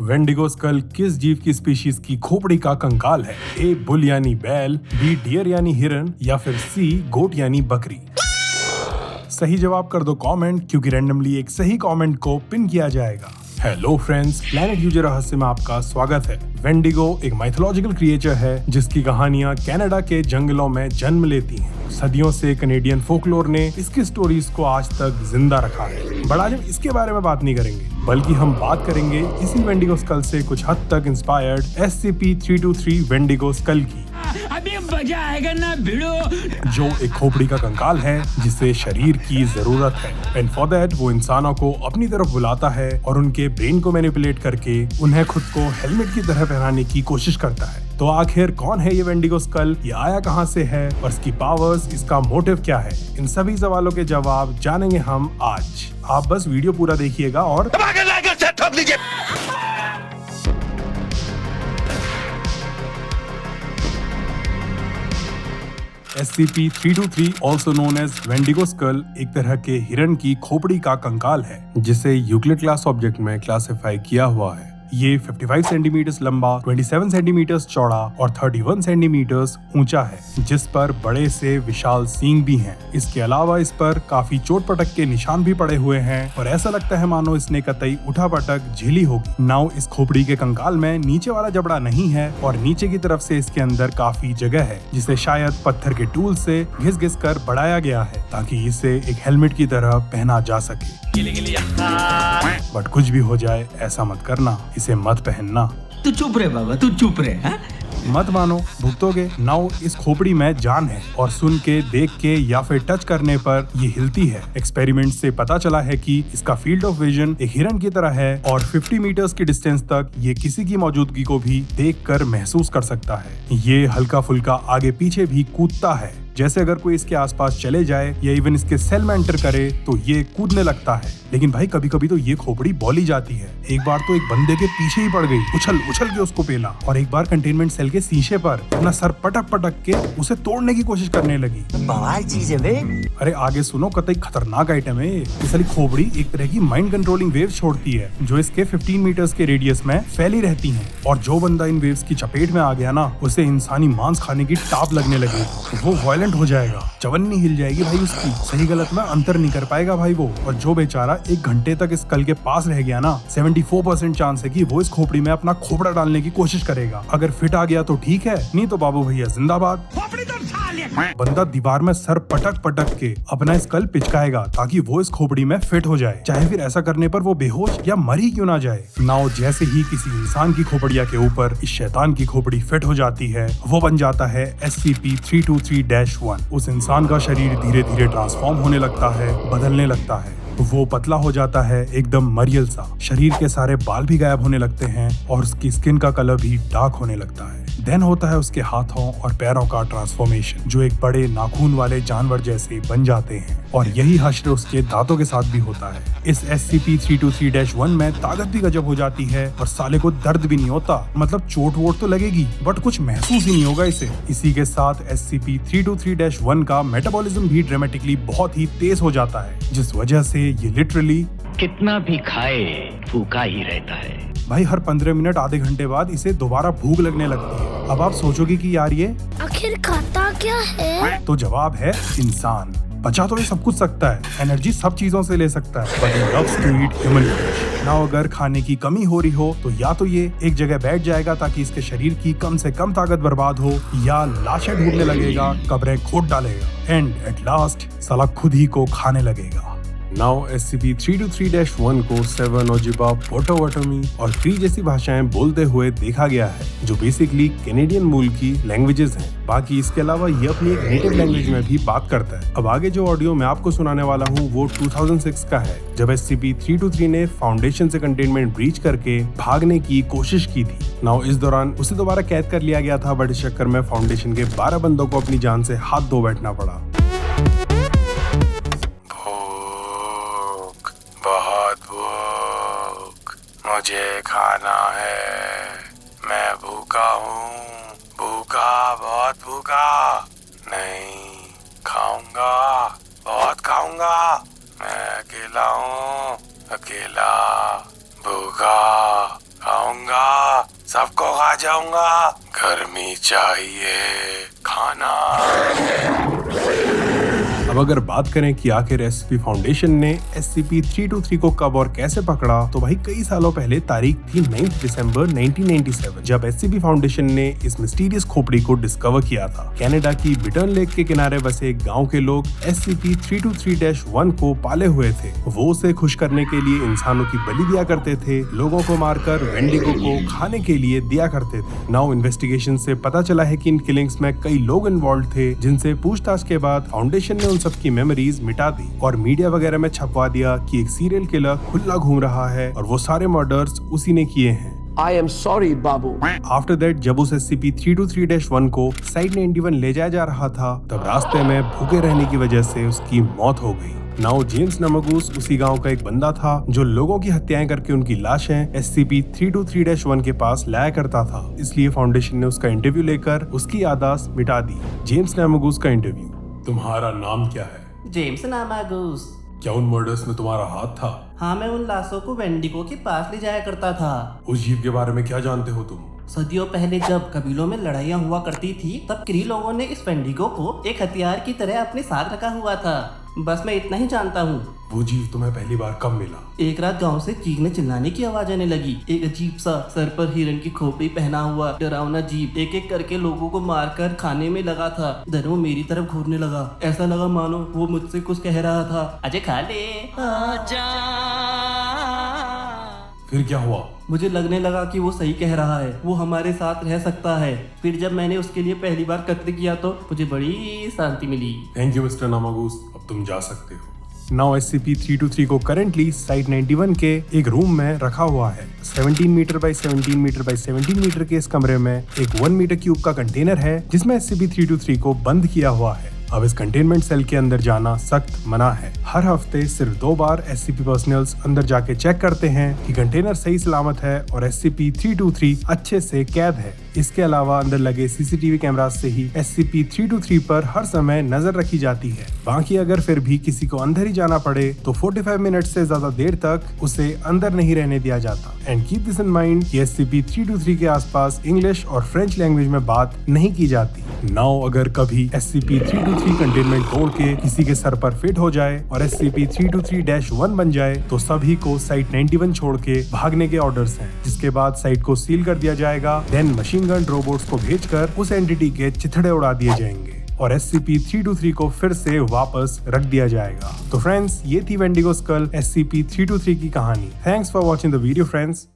Wendigo school किस जीव की स्पीशीज की खोपड़ी का कंकाल है? ए बुल यानी बैल, बी डियर यानी हिरन, या फिर सी गोट यानी बकरी? सही जवाब कर दो कमेंट, क्योंकि रैंडमली एक सही कमेंट को पिन किया जाएगा। हेलो फ्रेंड्स, प्लैनेट यूजर रहस्य में आपका स्वागत है। वेंडिगो एक माइथोलॉजिकल क्रिएचर है जिसकी कहानियां कनाडा के जंगलों में जन्म लेती हैं। सदियों से कनेडियन फोकलोर ने इसकी स्टोरीज को आज तक जिंदा रखा है। बट आज हम इसके बारे में बात नहीं करेंगे, बल्कि हम बात करेंगे इसी वेंडिगो स्कल से कुछ हद तक इंस्पायर्ड SCP-323 वेंडिगो स्कल की। अभी मजा आएगा ना भिड़ो, जो एक खोपड़ी का कंकाल है जिसे शरीर की जरूरत है। एंड फॉर दैट वो इंसानों को अपनी तरफ बुलाता है और उनके ब्रेन को मैनिपुलेट करके उन्हें खुद को हेलमेट की तरह पहनाने की कोशिश करता है। तो आखिर कौन है ये वेंडिगो स्कल, ये आया कहाँ से है और इसकी पावर्स, इसका मोटिव क्या है? इन सभी सवालों के जवाब जानेंगे हम आज। आप बस वीडियो पूरा देखिएगा और SCP-323 also known as wendigo skull एक तरह के हिरन की खोपड़ी का कंकाल है जिसे यूक्लिड क्लास ऑब्जेक्ट में क्लासिफाई किया हुआ है। ये 55 सेंटीमीटर लंबा, 27 सेंटीमीटर चौड़ा और 31 सेंटीमीटर ऊंचा है, जिस पर बड़े से विशाल सींग भी हैं। इसके अलावा इस पर काफी चोट पटक के निशान भी पड़े हुए हैं और ऐसा लगता है मानो इसने कतई उठा पटक झेली होगी। नाउ इस खोपड़ी के कंकाल में नीचे वाला जबड़ा नहीं है और नीचे की तरफ से इसके अंदर काफी जगह है जिसे शायद पत्थर के टूल से घिस घिस कर बढ़ाया गया है ताकि इसे एक हेलमेट की तरह पहना जा सके। बट कुछ भी हो जाए ऐसा मत करना, इसे मत पहनना। तू चुप रहे बाबा, तू चुप रहे। हाँ? मत मानो, भुगतोगे। नाउ इस खोपड़ी में जान है और सुन के, देख के या फिर टच करने पर ये हिलती है। एक्सपेरिमेंट से पता चला है कि इसका फील्ड ऑफ विजन एक हिरन की तरह है और 50 मीटर्स की डिस्टेंस तक ये किसी की मौजूदगी को भी देखकर महसूस कर सकता है। ये हल्का फुल्का आगे पीछे भी कूदता है, जैसे अगर कोई इसके आसपास चले जाए या इवन इसके सेल में एंटर करे तो ये कूदने लगता है। लेकिन भाई कभी कभी तो ये खोपड़ी बोली जाती है। एक बार तो एक बंदे के पीछे ही पड़ गई, उछल उछल के उसको पेला, और एक बार कंटेनमेंट सेल के शीशे पर अपना सर पटक पटक के उसे तोड़ने की कोशिश करने लगी। बवाल चीज है बे। अरे आगे सुनो, कतई खतरनाक आइटम है। इस वाली खोपड़ी एक तरह की माइंड कंट्रोलिंग वेव्स छोड़ती है जो इसके 15 मीटर्स के रेडियस में फैली रहती हैं, और जो बंदा इन वेव्स की चपेट में आ गया ना, उसे इंसानी मांस खाने की टाप लगने लगेगी। वो वायलेंट हो जाएगा, चवन्नी हिल जाएगी भाई उसकी, सही गलत में अंतर नहीं कर पाएगा भाई वो। और जो बेचारा 1 घंटे तक इस स्कल के पास रह गया ना, 74% चांस है कि वो इस खोपड़ी में अपना खोपड़ा डालने की कोशिश करेगा। अगर फिट आ गया तो ठीक है, नहीं तो बाबू भैया जिंदाबाद। बंदा दीवार में सर पटक पटक के अपना स्कल पिचकाएगा ताकि वो इस खोपड़ी में फिट हो जाए, चाहे फिर ऐसा करने पर वो बेहोश या मर ही क्यों ना जाए। नाउ जैसे ही किसी इंसान की खोपड़िया के ऊपर इस शैतान की खोपड़ी फिट हो जाती है, वो बन जाता है SCP-323-1। उस इंसान का शरीर धीरे धीरे ट्रांसफॉर्म होने लगता है, बदलने लगता है। वो पतला हो जाता है, एकदम मरियल सा। शरीर के सारे बाल भी गायब होने लगते हैं और उसकी स्किन का कलर भी डार्क होने लगता है। देन होता है उसके हाथों और पैरों का ट्रांसफॉर्मेशन, जो एक बड़े नाखून वाले जानवर जैसे बन जाते हैं, और यही हश्र उसके दांतों के साथ भी होता है। इस SCP-323-1 में ताकत भी गजब हो जाती है और साले को दर्द भी नहीं होता, मतलब चोट वोट तो लगेगी बट कुछ महसूस ही नहीं होगा इसे। इसी के साथ SCP-323-1 का मेटाबॉलिज्म भी ड्रामेटिकली बहुत ही तेज हो जाता है, जिस वजह से ये लिटरली कितना भी खाए भूखा ही रहता है भाई। हर 15 मिनट आधे घंटे बाद इसे दोबारा भूख लगने लगती है। अब आप सोचोगे कि यार ये आखिर खाता क्या है? तो जवाब है इंसान। बचा तो ये सब कुछ सकता है, एनर्जी सब चीजों से ले सकता है, but he loves to eat human flesh. ना अगर खाने की कमी हो रही हो तो या तो ये एक जगह बैठ जाएगा ताकि इसके शरीर की कम से कम ताकत बर्बाद हो, या लाशें ढूंढने लगेगा, कब्रें खोद डालेगा, एंड एट लास्ट साला खुद ही को खाने लगेगा। नाउ SCP-323-1 को सेवन, ओजिबा, पोटोवोटोमी और क्री जैसी भाषाएं बोलते हुए देखा गया है, जो बेसिकली कैनेडियन मूल की लैंग्वेजेस हैं। बाकी इसके अलावा ये अपनी एक नेटिव लैंग्वेज में भी बात करता है। अब आगे जो ऑडियो मैं आपको सुनाने वाला हूँ वो 2006 का है, जब SCP-323 ने फाउंडेशन से कंटेनमेंट ब्रीच करके भागने की कोशिश की थी। नाउ इस दौरान उसे दोबारा कैद कर लिया गया था, बट इस चक्कर में फाउंडेशन के 12 बंदों को अपनी जान से हाथ धो बैठना पड़ा। बहुत भूख, मुझे खाना है, मैं भूखा हूँ, भूखा, बहुत भूखा, नहीं खाऊंगा, बहुत खाऊंगा, मैं अकेला हूँ, अकेला, भूखा, खाऊंगा। सबको खा जाऊंगा। गर्मी चाहिए, खाना। अब अगर बात करें कि आखिर एससीपी फाउंडेशन ने SCP-323 को कब और कैसे पकड़ा, तो भाई कई सालों पहले तारीख थी 9 दिसंबर 1997 जब एससीपी फाउंडेशन ने इस मिस्टीरियस खोपड़ी को डिस्कवर किया था। कनाडा की बिटर्न लेक के किनारे बसे एक गांव के लोग SCP-323-1 को पाले हुए थे। वो उसे खुश करने के लिए इंसानों की बलि दिया करते थे, लोगों को मारकर वेंडिगो को खाने के लिए दिया करते थे। नाउ इन्वेस्टिगेशन से पता चला है कि इन किलिंग्स में कई लोग इन्वॉल्व थे, जिनसे पूछताछ के बाद फाउंडेशन ने सबकी मेमोरीज मिटा दी और मीडिया वगैरह में छपवा दिया कि एक सीरियल किलर खुला घूम रहा है और वो सारे मर्डर्स उसी ने किए हैं। I am sorry, Babu. After that जब उस SCP-323-1 को साइट 91 ले जाया जा रहा था, तब रास्ते में भूखे रहने की वजह से उसकी मौत हो गई। नाउ जेम्स नमगूस उसी गांव का एक बंदा था जो लोगों की हत्याएं करके उनकी लाशें SCP-323-1 के पास लाया करता था। इसलिए फाउंडेशन ने उसका इंटरव्यू लेकर उसकी याददाश्त मिटा दी। जेम्स नमगूस का इंटरव्यू। तुम्हारा नाम क्या है? जेम्स नामागूस। क्या उन मर्डर्स में तुम्हारा हाथ था? हाँ, मैं उन लाशों को वेंडिगो के पास ले जाया करता था। उस जीव के बारे में क्या जानते हो तुम? सदियों पहले जब कबीलों में लड़ाइयाँ हुआ करती थी, तब क्री लोगों ने इस वेंडिगो को एक हथियार की तरह अपने साथ रखा हुआ था। बस मैं इतना ही जानता हूँ। वो जीव तुम्हें पहली बार कब मिला? एक रात गांव से चीखने चिल्लाने की आवाज आने लगी। एक अजीब सा सर पर हिरन की खोपड़ी पहना हुआ डरावना जीव एक एक करके लोगों को मारकर खाने में लगा था। धन वो मेरी तरफ घूरने लगा। ऐसा लगा मानो वो मुझसे कुछ कह रहा था। अजय खा ले, आजा। फिर क्या हुआ? मुझे लगने लगा कि वो सही कह रहा है, वो हमारे साथ रह सकता है। फिर जब मैंने उसके लिए पहली बार कत्ल किया तो मुझे बड़ी शांति मिली। थैंक यू मिस्टर नामागूस, अब तुम जा सकते हो। नाउ SCP-323 को करेंटली साइट 91 के एक रूम में रखा हुआ है। 17 metre by 17 metre by 17 metre के इस कमरे में एक 1 मीटर क्यूब का कंटेनर है जिसमें SCP-323 को बंद किया हुआ है। अब इस कंटेनमेंट सेल के अंदर जाना सख्त मना है। हर हफ्ते सिर्फ 2 बार SCP पर्सनल्स अंदर जाके चेक करते हैं कि कंटेनर सही सलामत है और SCP-323 अच्छे से कैद है। इसके अलावा अंदर लगे CCTV कैमरास से ही SCP-323 पर हर समय नजर रखी जाती है। बाकी अगर फिर भी किसी को अंदर ही जाना पड़े तो 45 मिनट से ज्यादा देर तक उसे अंदर नहीं रहने दिया जाता। And keep this in mind कि SCP-323 के आसपास इंग्लिश और फ्रेंच लैंग्वेज में बात नहीं की जाती। नाउ अगर कभी SCP-323 कंटेनमेंट तोड़ के किसी के सर पर फिट हो जाए और SCP-323-1 बन जाए तो सभी को साइट 91 छोड़ के भागने के ऑर्डर्स हैं, जिसके बाद साइट को सील कर दिया जाएगा। देन मशीन गन रोबोट्स को भेजकर उस एंटिटी के चिथड़े उड़ा दिए जाएंगे और SCP-323 को फिर से वापस रख दिया जाएगा। तो फ्रेंड्स, ये थी वेंडिगो स्कल SCP-323 की कहानी। Thanks for watching the video friends.